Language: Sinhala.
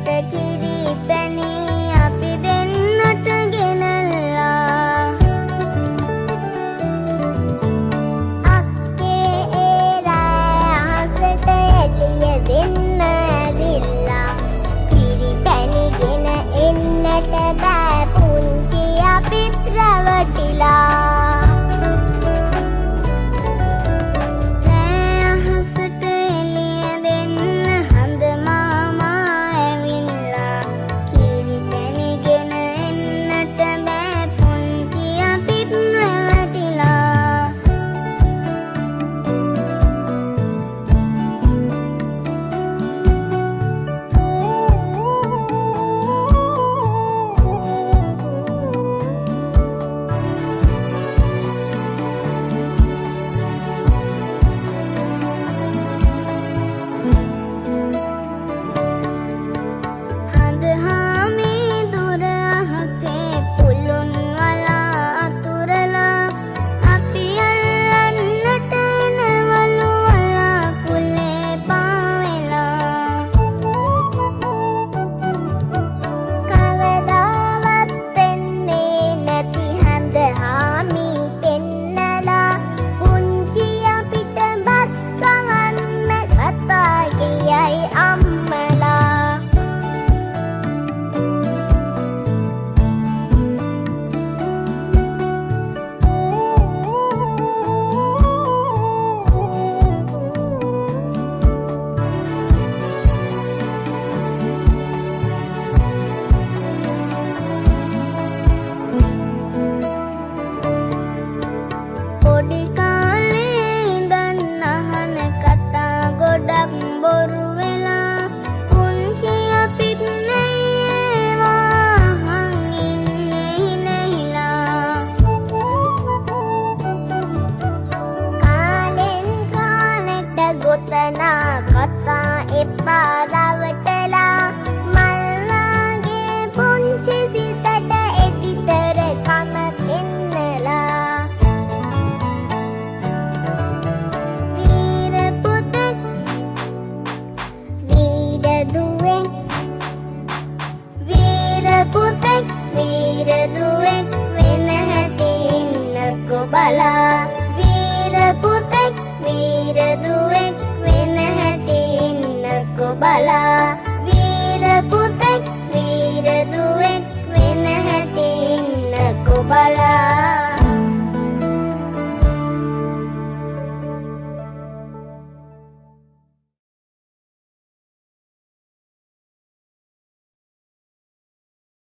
කිරි පැණි අපි දෙන්නට ගෙනල්ලා අක්කේ ඒ රෑ අහසට එළිය දෙන්න ඇවිල්ලා කිරි පැණි ගෙන එන්නට බෑ පුංචි අපිත් රැවටිලා ගොතනා කතා එපා රවටලා මල්වාගේ පුංචි සිතට එඩිතර කම දෙන්නලා වීර පුතෙක් වීර දුවෙක් වීර පුතෙක් වීර දුවෙක් වෙන හැටි ඉන්නකෝ බලා වීර පුතෙක් වීර දුවෙක් වෙන හැටි ඉන්නකෝ බලා